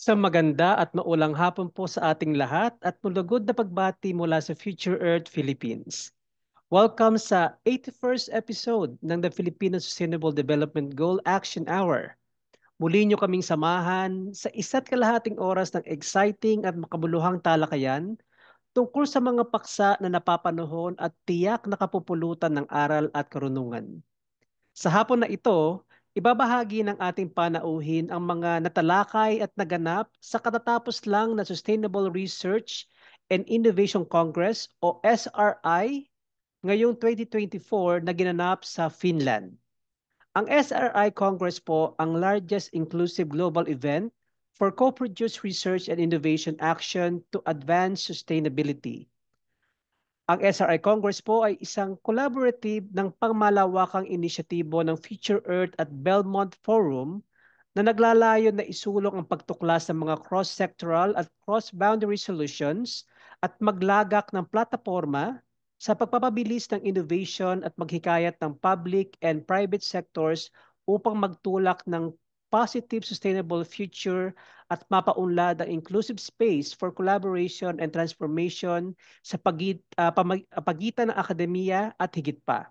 Sa maganda at maulang hapon po sa ating lahat at malugod na pagbati mula sa Future Earth Philippines. Welcome sa 81st episode ng the Filipino Sustainable Development Goal Action Hour. Muli nyo kaming samahan sa isa't kalahating oras ng exciting at makabuluhang talakayan tungkol sa mga paksa na napapanahon at tiyak na kapupulutan ng aral at karunungan. Sa hapon na ito, ibabahagi ng ating panauhin ang mga natalakay at naganap sa katatapos lang na Sustainable Research and Innovation Congress o SRI ngayong 2024 na ginanap sa Finland. Ang SRI Congress po ang largest inclusive global event for co-produced research and innovation action to advance sustainability. Ang SRI Congress po ay isang collaborative ng pangmalawakang inisyatibo ng Future Earth at Belmont Forum na naglalayon na isulong ang pagtuklas ng mga cross-sectoral at cross-boundary solutions at maglagak ng plataforma sa pagpapabilis ng innovation at maghikayat ng public and private sectors upang magtulak ng positive sustainable future at mapaunlad ang inclusive space for collaboration and transformation sa pagitan ng akademiya at higit pa.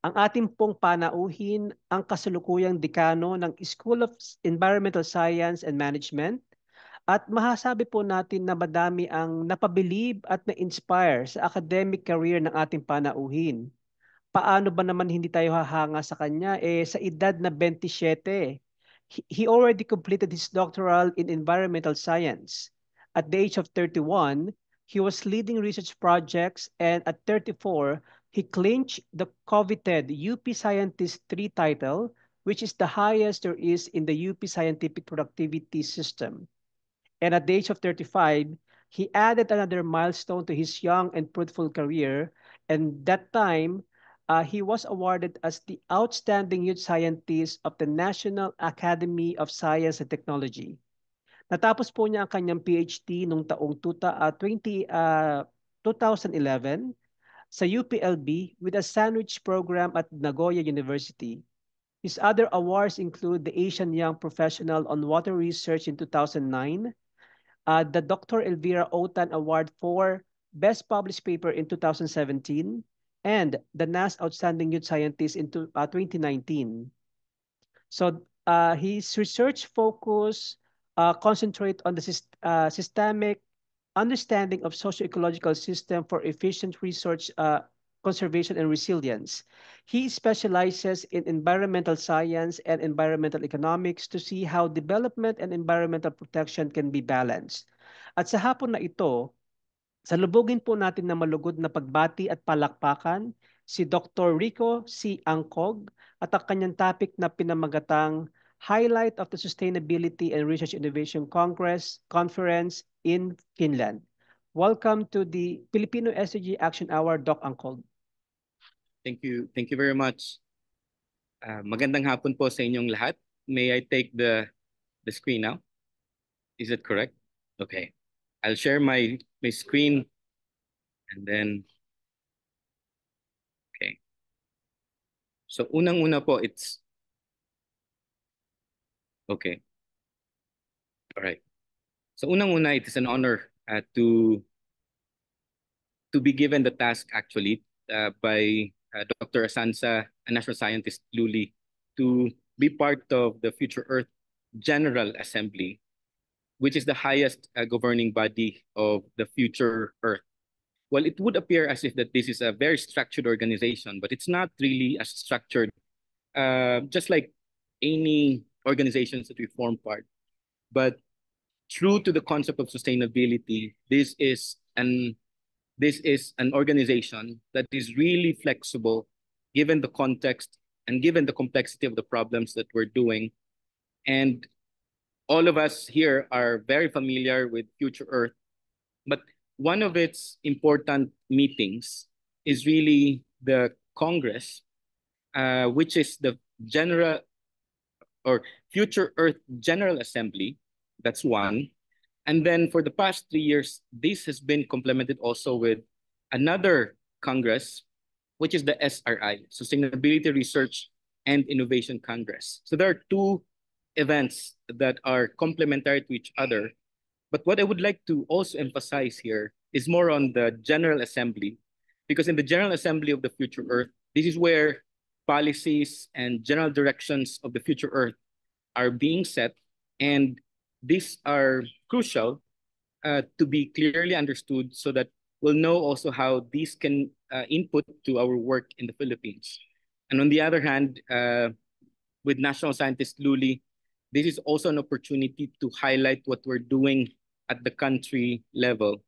Ang ating pong panauhin ang kasalukuyang dekano ng School of Environmental Science and Management at masasabi po natin na madami ang napabilib at na-inspire sa academic career ng ating panauhin. Paano ba naman hindi tayo hahanga sa kanya? Sa edad na 27, he already completed his doctoral in environmental science. At the age of 31, he was leading research projects, and at 34, he clinched the coveted UP Scientist 3 title, which is the highest there is in the UP Scientific Productivity System. And at the age of 35, he added another milestone to his young and fruitful career, and that time, he was awarded as the Outstanding Youth Scientist of the National Academy of Science and Technology. Natapos po niya ang kanyang PhD noong taong 2011 sa UPLB with a sandwich program at Nagoya University. His other awards include the Asian Young Professional on Water Research in 2009, the Dr. Elvira Otan Award for Best Published Paper in 2017, and the NAS Outstanding Youth Scientist in 2019. So his research focus concentrate on the systemic understanding of socio-ecological system for efficient research conservation and resilience. He specializes in environmental science and environmental economics to see how development and environmental protection can be balanced. At sa hapon na ito, salubugin po natin na malugod na pagbati at palakpakan si Dr. Rico C. Angkog at ang kanyang topic na pinamagatang Highlight of the Sustainability and Research Innovation Conference in Finland. Welcome to the Filipino SDG Action Hour, Doc Angkog. Thank you. Thank you very much. Magandang hapon po sa inyong lahat. May I take the screen now? Is it correct? Okay. I'll share my screen and then okay. So unang-una po it's okay. All right. So unang-una it is an honor to be given the task actually by Dr. Asansa, a national scientist Luli, to be part of the Future Earth General Assembly, which is the highest governing body of the Future Earth. Well, it would appear as if that this is a very structured organization, but it's not really as structured, just like any organizations that we form part. But true to the concept of sustainability, this is an organization that is really flexible given the context and given the complexity of the problems that we're doing. And all of us here are very familiar with Future Earth, but one of its important meetings is really the Congress, which is the General or Future Earth General Assembly. That's one. And then for the past 3 years, this has been complemented also with another Congress, which is the SRI, Sustainability Research and Innovation Congress. So there are two events that are complementary to each other. But what I would like to also emphasize here is more on the General Assembly, because in the General Assembly of the Future Earth, this is where policies and general directions of the future Earth are being set, and these are crucial to be clearly understood so that we'll know also how these can input to our work in the Philippines. And on the other hand, with National Scientist Luli, this is also an opportunity to highlight what we're doing at the country level,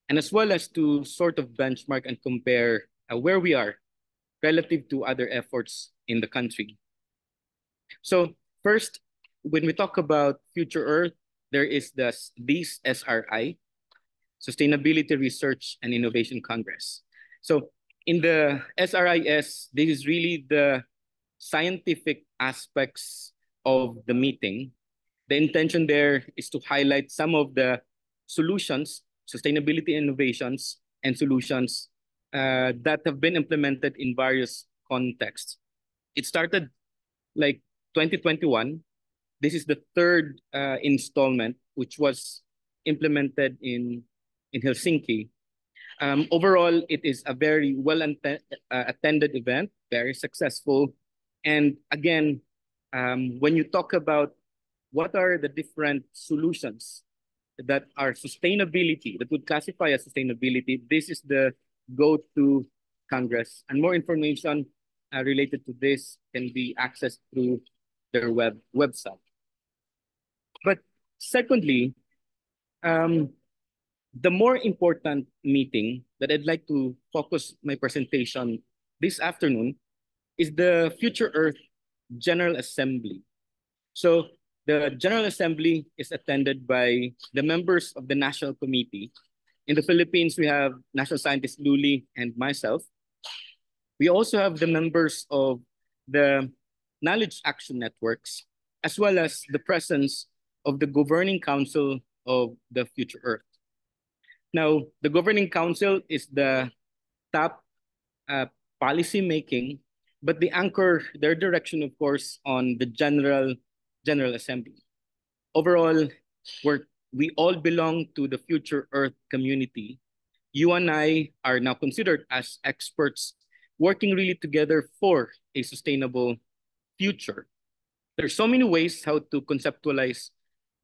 and as well as to sort of benchmark and compare where we are relative to other efforts in the country. So first, when we talk about Future Earth, there is this SRI, Sustainability Research and Innovation Congress. So in the SRIS, this is really the scientific aspects of the meeting. The intention there is to highlight some of the solutions, sustainability innovations, and solutions that have been implemented in various contexts. It started like 2021. This is the third installment, which was implemented in Helsinki. Overall, it is a very well attended event, very successful. And again, when you talk about what are the different solutions that are sustainability, that would classify as sustainability, this is the go-to Congress. And more information related to this can be accessed through their website. But secondly, the more important meeting that I'd like to focus my presentation this afternoon is the Future Earth General Assembly. So the General Assembly is attended by the members of the National Committee. In the Philippines, we have National Scientist Luli and myself. We also have the members of the Knowledge Action Networks, as well as the presence of the Governing Council of the Future Earth. Now, the Governing Council is the top policy making, but they anchor their direction, of course, on the General Assembly. Overall, we all belong to the Future Earth community. You and I are now considered as experts working really together for a sustainable future. There's so many ways how to conceptualize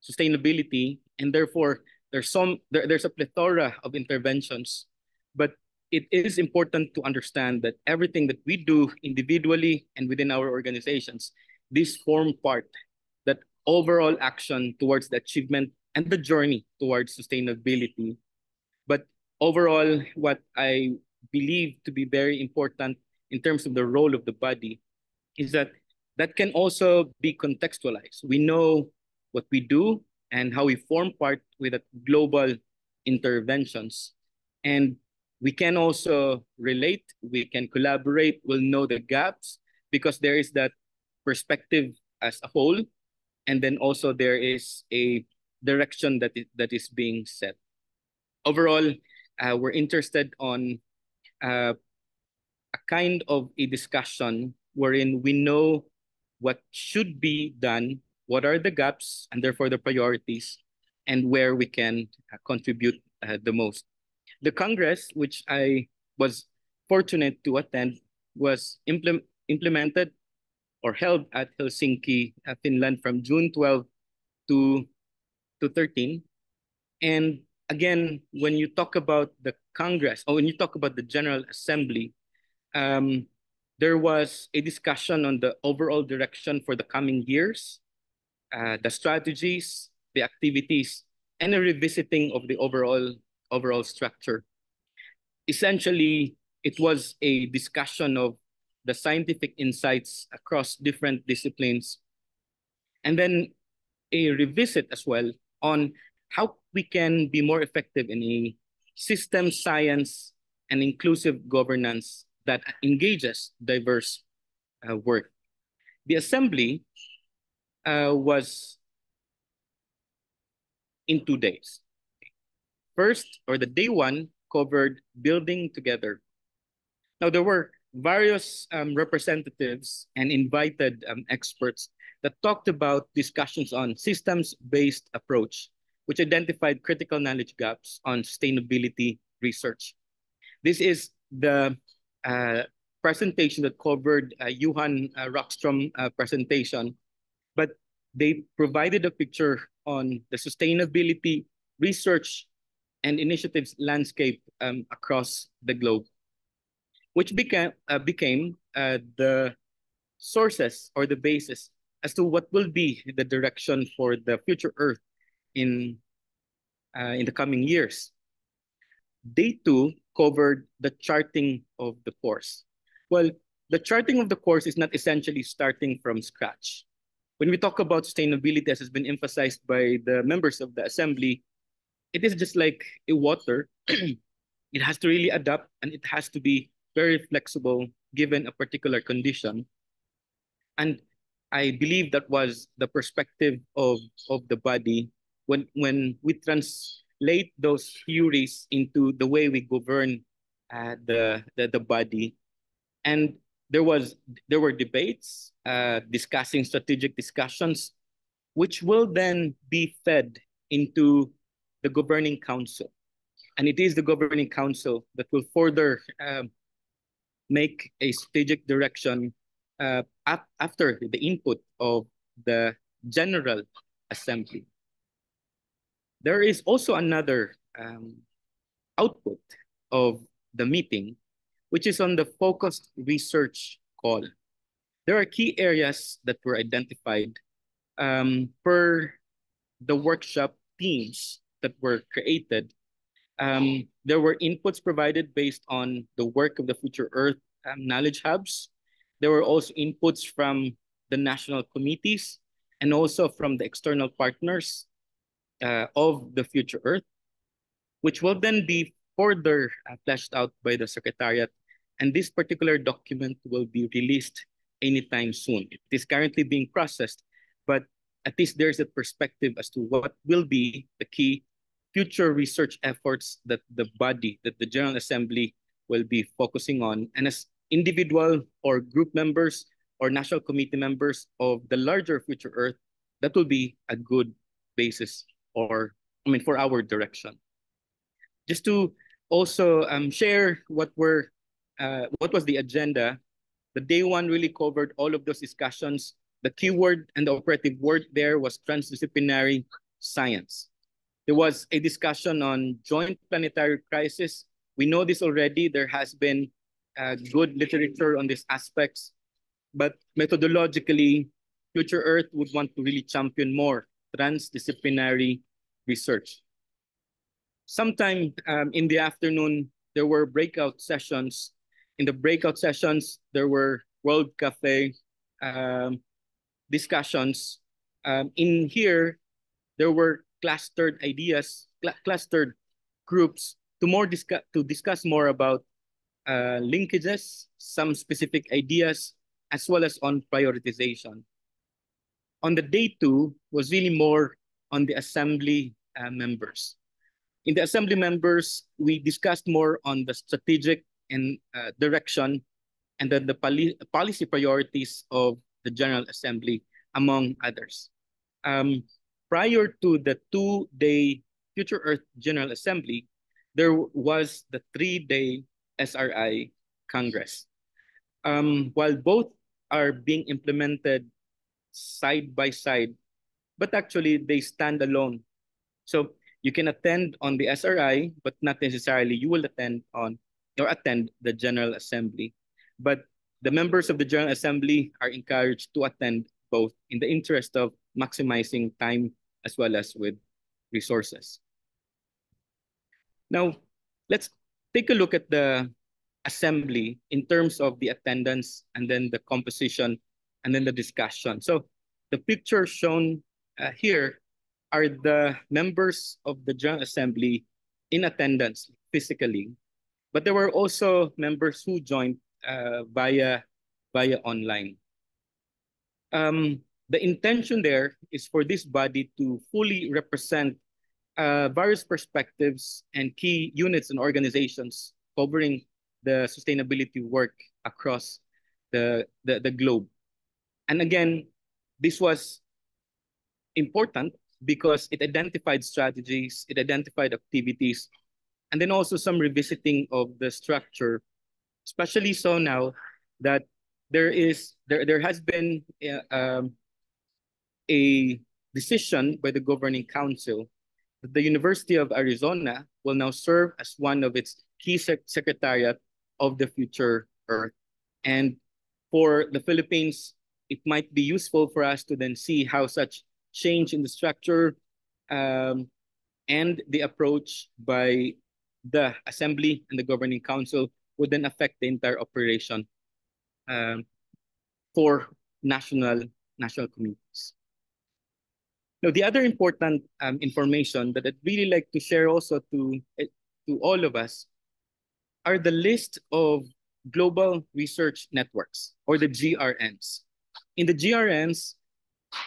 sustainability, and therefore there's a plethora of interventions. But it is important to understand that everything that we do individually and within our organizations, these form part that overall action towards the achievement and the journey towards sustainability. But overall, what I believe to be very important in terms of the role of the body is that can also be contextualized. We know what we do and how we form part with the global interventions. And we can also relate, we can collaborate, we'll know the gaps because there is that perspective as a whole. And then also there is a direction that is being set. Overall, we're interested on a kind of a discussion wherein we know what should be done, what are the gaps, and therefore the priorities, and where we can contribute the most. The Congress, which I was fortunate to attend, was implemented or held at Helsinki, Finland from June 12 to 13. And again, when you talk about the Congress, or when you talk about the General Assembly, there was a discussion on the overall direction for the coming years, the strategies, the activities, and a revisiting of the overall structure. Essentially, it was a discussion of the scientific insights across different disciplines, and then a revisit as well on how we can be more effective in a system science and inclusive governance that engages diverse work. The assembly was in 2 days. First, or the day one, covered building together. Now, there were various representatives and invited experts that talked about discussions on systems-based approach, which identified critical knowledge gaps on sustainability research. This is the uh, presentation that covered Johan Rockstrom presentation, but they provided a picture on the sustainability research and initiatives landscape across the globe, which became the sources or the basis as to what will be the direction for the future Earth in in the coming years. Day two covered the charting of the course. Well, the charting of the course is not essentially starting from scratch. When we talk about sustainability, as has been emphasized by the members of the assembly, it is just like a water. It has to really adapt and it has to be very flexible given a particular condition. And I believe that was the perspective of the body when we translate those theories into the way we govern the body. And there were debates discussing strategic discussions, which will then be fed into the governing council. And it is the governing council that will further make a strategic direction after the input of the General Assembly. There is also another output of the meeting, which is on the focused research call. There are key areas that were identified per the workshop themes that were created. There were inputs provided based on the work of the Future Earth knowledge hubs. There were also inputs from the national committees and also from the external partners of the Future Earth, which will then be further fleshed out by the Secretariat. And this particular document will be released anytime soon. It is currently being processed, but at least there's a perspective as to what will be the key future research efforts that the body, that the General Assembly will be focusing on. And as individual or group members or national committee members of the larger Future Earth, that will be a good basis for our direction. Just to also share what was the agenda. The day one really covered all of those discussions. The keyword and the operative word there was transdisciplinary science. There was a discussion on joint planetary crisis. We know this already. There has been good literature on these aspects, but methodologically, Future Earth would want to really champion more transdisciplinary research. Sometime in the afternoon, there were breakout sessions. In the breakout sessions, there were World Cafe discussions. In here, there were clustered ideas, clustered groups to discuss more about linkages, some specific ideas, as well as on prioritization. On the day two was really more on the assembly members. In the assembly members, we discussed more on the strategic and direction and then the policy priorities of the General Assembly, among others. Prior to the 2-day Future Earth General Assembly, there was the 3-day SRI Congress. While both are being implemented side by side, but actually they stand alone. So you can attend on the SRI, but not necessarily you will attend the General Assembly. But the members of the General Assembly are encouraged to attend both in the interest of maximizing time as well as with resources. Now, let's take a look at the assembly in terms of the attendance and then the composition and then the discussion. So the picture shown here are the members of the General Assembly in attendance physically, but there were also members who joined via online. The intention there is for this body to fully represent various perspectives and key units and organizations covering the sustainability work across the globe. And again, This was important because it identified strategies, it identified activities, and then also some revisiting of the structure, especially so now that there has been a decision by the governing council that the University of Arizona will now serve as one of its key secretariat of the future Earth. And for the Philippines, it might be useful for us to then see how such change in the structure um, and the approach by the assembly and the governing council would then affect the entire operation um, for national communities. Now, the other important information that I'd really like to share also to all of us are the list of global research networks, or the GRNs. In the GRNs,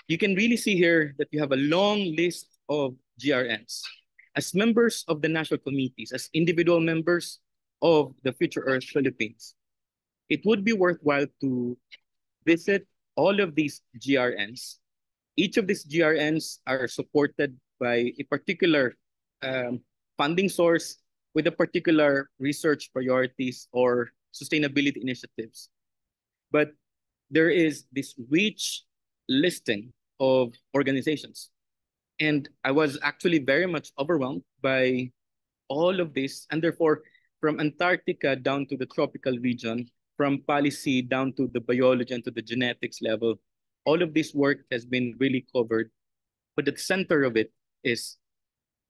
you can really see here that you have a long list of GRNs. As members of the national committees, as individual members of the Future Earth Philippines, it would be worthwhile to visit all of these GRNs. Each of these GRNs are supported by a particular funding source with a particular research priorities or sustainability initiatives. But there is this rich listing of organizations. And I was actually very much overwhelmed by all of this. And therefore, from Antarctica down to the tropical region, from policy down to the biology and to the genetics level, all of this work has been really covered. But at the center of it is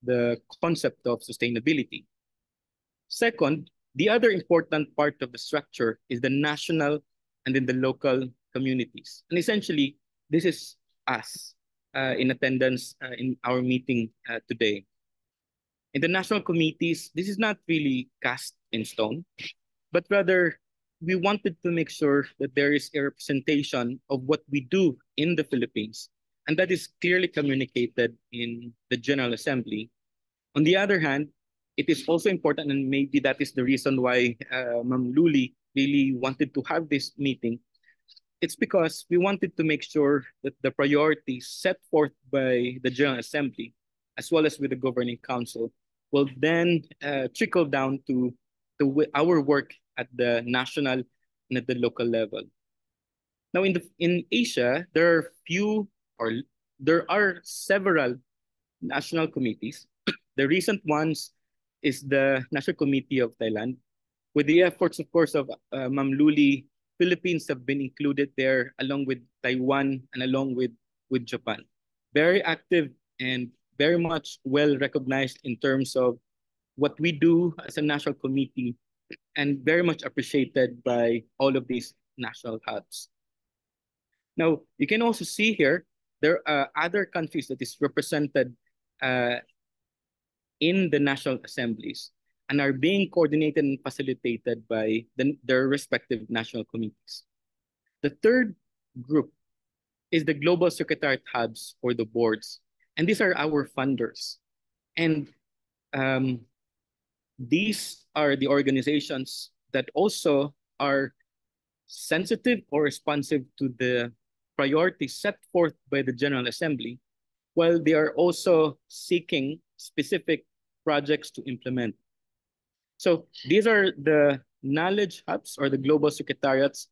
the concept of sustainability. Second, the other important part of the structure is the national and then the local communities. And essentially, this is us in attendance in our meeting today. In the national committees, this is not really cast in stone, but rather we wanted to make sure that there is a representation of what we do in the Philippines, and that is clearly communicated in the General Assembly. On the other hand, it is also important, and maybe that is the reason why Ma'am Luli really wanted to have this meeting. It's because we wanted to make sure that the priorities set forth by the General Assembly, as well as with the Governing Council, will then trickle down to our work at the national and at the local level. Now, in Asia, there are several national committees. The recent ones is the National Committee of Thailand. With the efforts, of course, of Ma'am Luli, Philippines have been included there along with Taiwan and along with Japan. Very active and very much well recognized in terms of what we do as a national committee, and very much appreciated by all of these national hubs. Now, you can also see here, there are other countries that is represented uh, in the national assemblies and are being coordinated and facilitated by their respective national committees. The third group is the global secretariat hubs or the boards. And these are our funders. And these are the organizations that also are sensitive or responsive to the priorities set forth by the General Assembly, while they are also seeking specific projects to implement. So these are the knowledge hubs or the global secretariats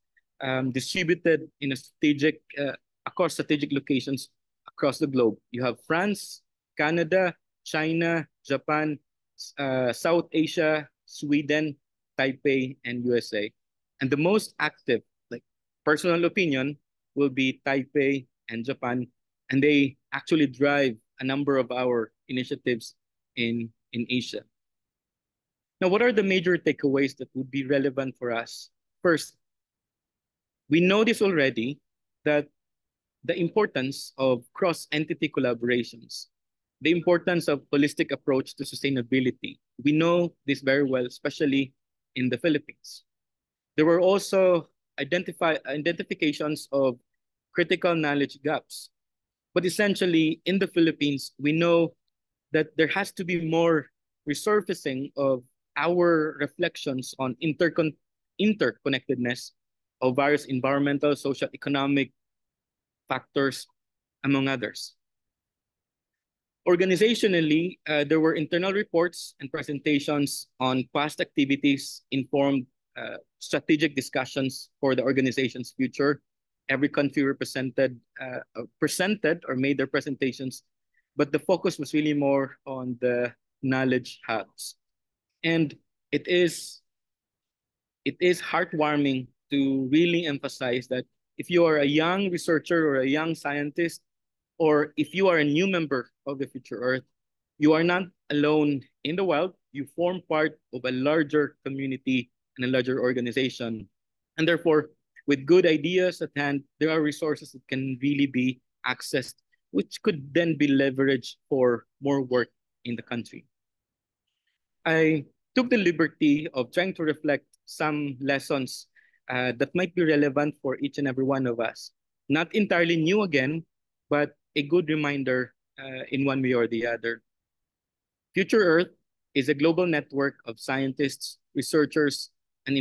distributed in a across strategic locations across the globe. You have France, Canada, China, Japan, South Asia, Sweden, Taipei, and USA. And the most active, like personal opinion, will be Taipei and Japan. And they actually drive a number of our initiatives in Asia. Now, what are the major takeaways that would be relevant for us? First, we know this already, that the importance of cross-entity collaborations, the importance of holistic approach to sustainability. We know this very well, especially in the Philippines. There were also identifications of critical knowledge gaps. But essentially, in the Philippines, we know that there has to be more resurfacing of our reflections on interconnectedness of various environmental, social, economic factors, among others. Organizationally, there were internal reports and presentations on past activities, informed strategic discussions for the organization's future. Every country presented or made their presentations, but the focus was really more on the knowledge hubs. And it is heartwarming to really emphasize that if you are a young researcher or a young scientist, or if you are a new member of the Future Earth, you are not alone in the wild. You form part of a larger community and a larger organization. And therefore, with good ideas at hand, there are resources that can really be accessed, which could then be leveraged for more work in the country. I took the liberty of trying to reflect some lessons that might be relevant for each and every one of us. Not entirely new again, but a good reminder in one way or the other. Future Earth is a global network of scientists, researchers, and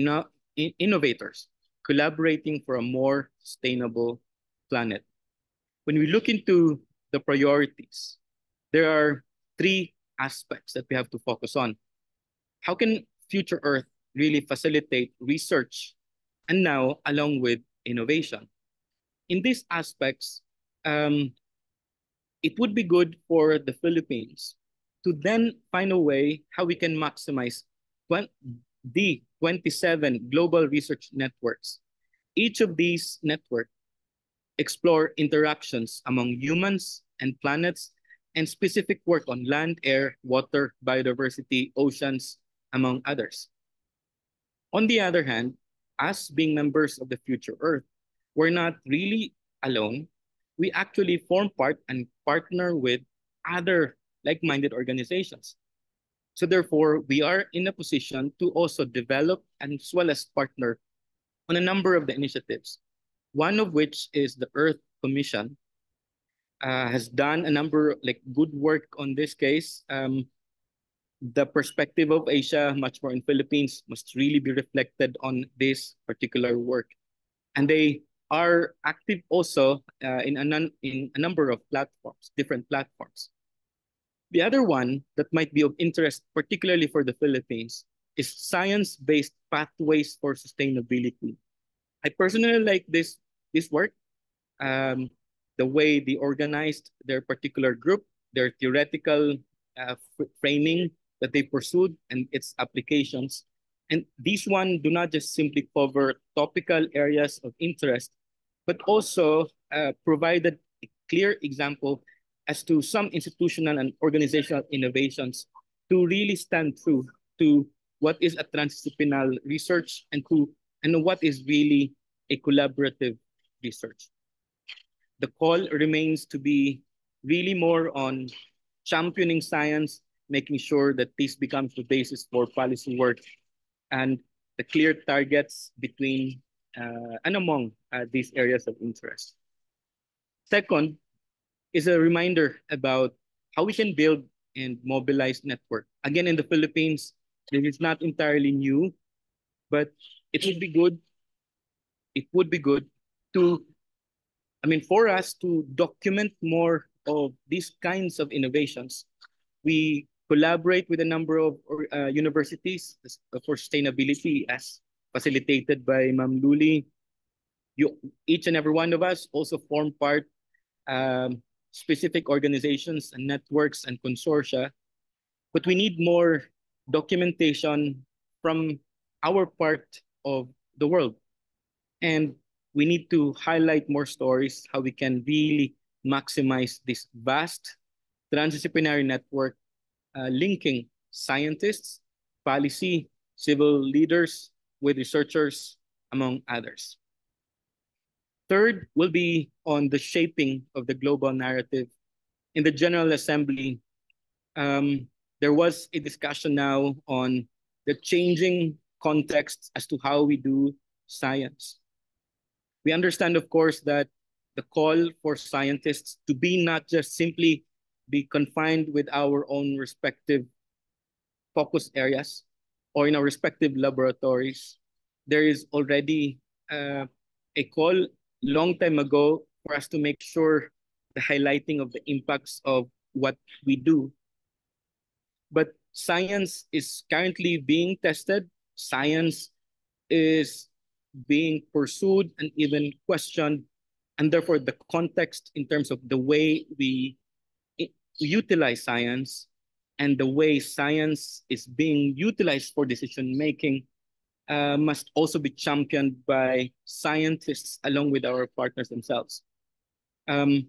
innovators collaborating for a more sustainable planet. When we look into the priorities, there are three aspects that we have to focus on. How can Future Earth really facilitate research and now along with innovation? In these aspects, it would be good for the Philippines to then find a way how we can maximize the 27 global research networks. Each of these networks explore interactions among humans and planets and specific work on land, air, water, biodiversity, oceans, among others. On the other hand, us being members of the Future Earth, we're not really alone. We actually form part and partner with other like-minded organizations. So therefore, we are in a position to also develop and as well as partner on a number of the initiatives. One of which is the Earth Commission, has done a number like good work on this case. The perspective of Asia, much more in Philippines, must really be reflected on this particular work. And they are active also in a number of platforms, different platforms. The other one that might be of interest, particularly for the Philippines, is science-based pathways for sustainability. I personally like this work, the way they organized their particular group, their theoretical framing that they pursued and its applications. And these one do not just simply cover topical areas of interest, but also provided a clear example as to some institutional and organizational innovations to really stand true to what is a transdisciplinary research and what is really a collaborative research. The call remains to be really more on championing science, making sure that this becomes the basis for policy work and the clear targets between and among these areas of interest. Second is a reminder about how we can build and mobilize network. Again, in the Philippines, this is not entirely new, but it would be good. It would be good to, for us to document more of these kinds of innovations. We collaborate with a number of universities for sustainability as facilitated by Ma'am Luli. Each and every one of us also form part specific organizations and networks and consortia, but we need more documentation from our part of the world. And we need to highlight more stories, how we can really maximize this vast transdisciplinary network linking scientists, policy, civil leaders with researchers, among others. Third will be on the shaping of the global narrative. In the General Assembly, there was a discussion now on the changing context as to how we do science. We understand, of course, that the call for scientists to be not just simply be confined with our own respective focus areas or in our respective laboratories. There is already a call long time ago for us to make sure the highlighting of the impacts of what we do. But science is currently being tested. Science is being pursued and even questioned. And therefore, the context in terms of the way we utilize science and the way science is being utilized for decision making must also be championed by scientists along with our partners themselves. Um,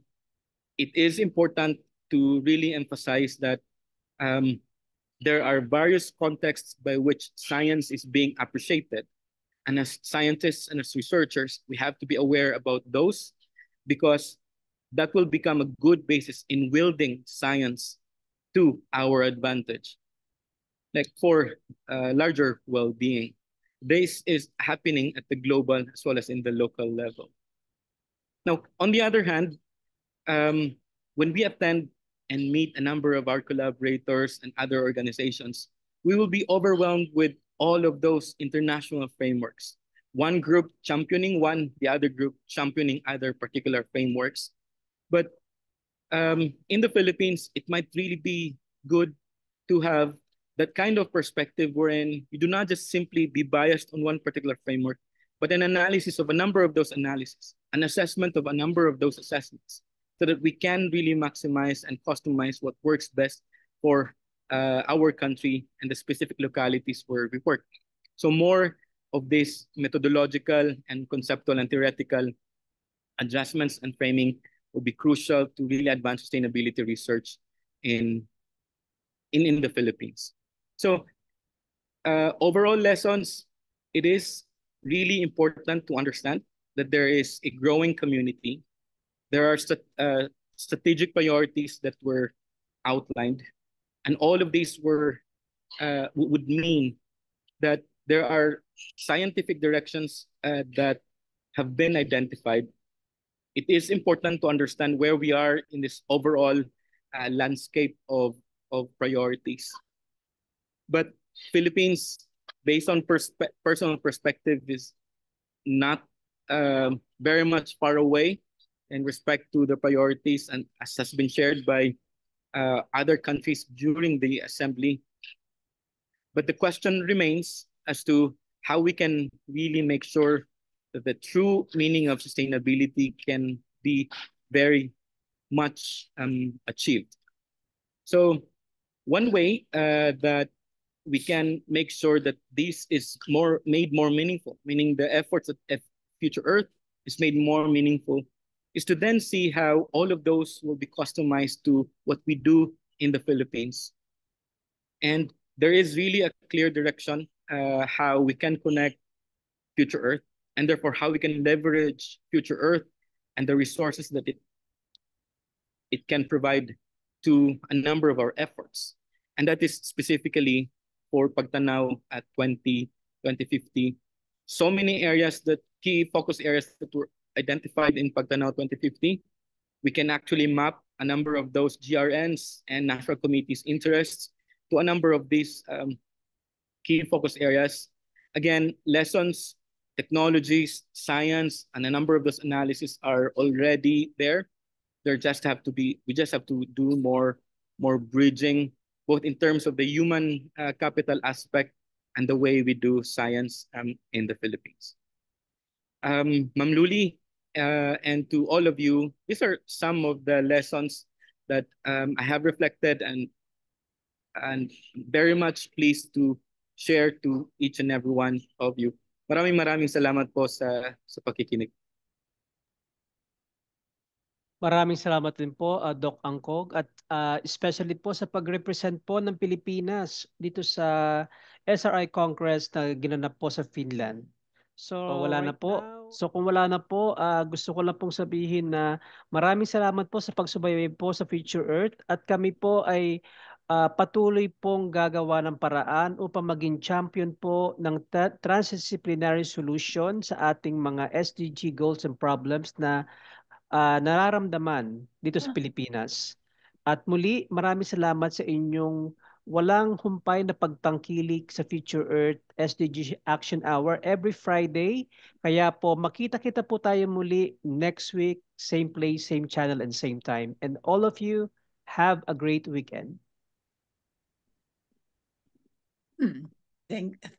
it is important to really emphasize that um, there are various contexts by which science is being appreciated. And as scientists and as researchers, we have to be aware about those because that will become a good basis in wielding science to our advantage, like for larger well-being. This is happening at the global as well as in the local level. Now, on the other hand, um, when we attend and meet a number of our collaborators and other organizations, we will be overwhelmed with all of those international frameworks. One group championing one, the other group championing other particular frameworks. But in the Philippines, it might really be good to have that kind of perspective wherein you do not just simply be biased on one particular framework, but an analysis of a number of those analyses, an assessment of a number of those assessments, so that we can really maximize and customize what works best for our country and the specific localities where we work. So more of this methodological and conceptual and theoretical adjustments and framing will be crucial to really advance sustainability research in the Philippines. So overall lessons, it is really important to understand that there is a growing community. There are strategic priorities that were outlined, and all of these would mean that there are scientific directions that have been identified. It is important to understand where we are in this overall landscape of priorities. But Philippines, based on personal perspective, is not very much far away in respect to the priorities and as has been shared by other countries during the assembly. But the question remains as to how we can really make sure that the true meaning of sustainability can be very much achieved. So one way that we can make sure that this is made more meaningful, meaning the efforts at Future Earth is made more meaningful, is to then see how all of those will be customized to what we do in the Philippines. And there is really a clear direction how we can connect Future Earth and therefore how we can leverage Future Earth and the resources that it can provide to a number of our efforts. And that is specifically for Pagtanaw at 2050. So many areas that key focus areas that were identified in Pagtanaw 2050. We can actually map a number of those GRNs and national committees' interests to a number of these key focus areas. Again, lessons, technologies, science, and a number of those analyses are already there. We just have to do more bridging, both in terms of the human capital aspect and the way we do science in the Philippines. Ma'am Luli, and to all of you, these are some of the lessons that I have reflected and very much pleased to share to each and every one of you. Maraming salamat po sa pakikinig. Maraming salamat din po, Doc Angkog, at especially po sa pag-represent po ng Pilipinas dito sa SRI Congress na ginanap po sa Finland. So wala na po. So kung wala na po, gusto ko lang pong sabihin na maraming salamat po sa pagsubaybay po sa Future Earth at kami po ay patuloy pong gagawa ng paraan upang maging champion po ng transdisciplinary solution sa ating mga SDG goals and problems na nararamdaman dito sa Pilipinas. At muli, maraming salamat sa inyong walang humpay na pagtangkilik sa Future Earth SDG Action Hour every Friday. Kaya po, makita-kita po tayo muli next week, same place, same channel, and same time. And all of you, have a great weekend.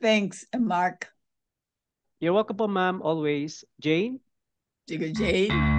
Thanks, Mark. You're welcome po, ma'am, always. Jane? Sige, Jane.